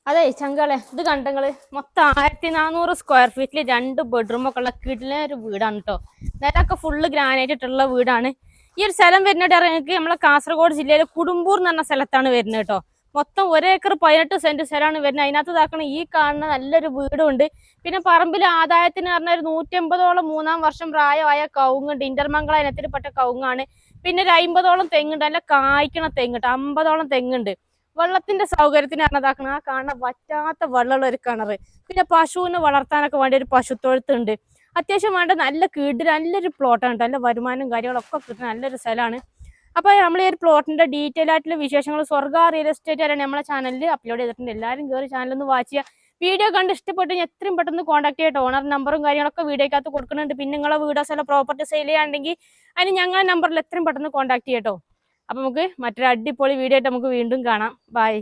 അതെ ചങ്കളെ ഇത് കണ്ടങ്ങള് മൊത്തം 1400 സ്ക്വയർ ഫീറ്റിൽ 2 ബെഡ്റൂം ഒക്കെ ഉള്ള കിടിലൻ ഒരു വീടാണ് കേട്ടോ. നിലമൊക്കെ ഫുള്ള് ഗ്രാനൈറ്റ് ഇട്ടുള്ള വീടാണ്. ഈ ഒരു സ്ഥലം വരുന്നത് നിങ്ങൾക്ക് നമ്മളെ കാസർഗോഡ് ജില്ലയിലെ കുടുംബൂർ എന്ന് പറഞ്ഞ സ്ഥലത്താണ് വരുന്നത് കേട്ടോ. മൊത്തം 1 ഏക്കർ 18 സെന്റ് സ്ഥലമാണ് വരുന്നത്. അതിനകത്ത് ഇതാക്കണം ഈ കാണുന്ന നല്ലൊരു വീടും ഉണ്ട്. പിന്നെ പറമ്പിൽ ആദായത്തിന് പറഞ്ഞ ഒരു 150ഓളം 3-ാം വർഷം പ്രായമായ കവുങ്ങുണ്ട്. ഇന്റർമംഗള ഇനത്തിൽപ്പെട്ട കവുങ്ങാണ്. പിന്നെ ഒരു 50ഓളം തെങ്ങുണ്ട്. നല്ല കായ്ക്കണ തെങ്ങുണ്ട്. 50ഓളം തെങ്ങുണ്ട്. വെള്ളത്തിന്റെ സൗകര്യത്തിന് പറഞ്ഞതാക്കണം ആ കാണാൻ വറ്റാത്ത വെള്ളമുള്ള ഒരു കിണറ്. പിന്നെ പശുവിനെ വളർത്താനൊക്കെ വേണ്ടി ഒരു പശുത്തൊഴുത്തുണ്ട്. അത്യാവശ്യം വേണ്ട നല്ല കീട് നല്ലൊരു പ്ലോട്ടാണ്. നല്ല വരുമാനം കാര്യങ്ങളൊക്കെ കിട്ടുന്ന നല്ലൊരു സ്ഥലമാണ്. അപ്പൊ നമ്മൾ ഈ ഒരു പ്ലോട്ടിന്റെ ഡീറ്റെയിൽ ആയിട്ടുള്ള വിശേഷങ്ങൾ സ്വർഗ റിയൽ എസ്റ്റേറ്റ് വരെയാണ് നമ്മളെ ചാനലിൽ അപ്ലോഡ് ചെയ്തിട്ടുണ്ട്. എല്ലാവരും കയറി ചാനലൊന്ന് വാച്ച് ചെയ്യുക. വീഡിയോ കണ്ട് ഇഷ്ടപ്പെട്ട് എത്രയും പെട്ടെന്ന് കോൺടാക്ട് ചെയ്യട്ടോ. ഓണർ നമ്പറും കാര്യങ്ങളൊക്കെ വീഡിയോക്കകത്ത് കൊടുക്കുന്നുണ്ട്. പിന്നെ നിങ്ങളെ വീടോ സ്ഥലം പ്രോപ്പർട്ടി സെയിൽ ചെയ്യാണ്ടെങ്കിൽ അതിന് ഞങ്ങളുടെ നമ്പറിൽ എത്രയും പെട്ടെന്ന് കോൺടാക്ട് ചെയ്യട്ടോ. അപ്പൊ നമുക്ക് മറ്റൊരു അടിപൊളി വീഡിയോ ആയിട്ട് നമുക്ക് വീണ്ടും കാണാം. ബൈ.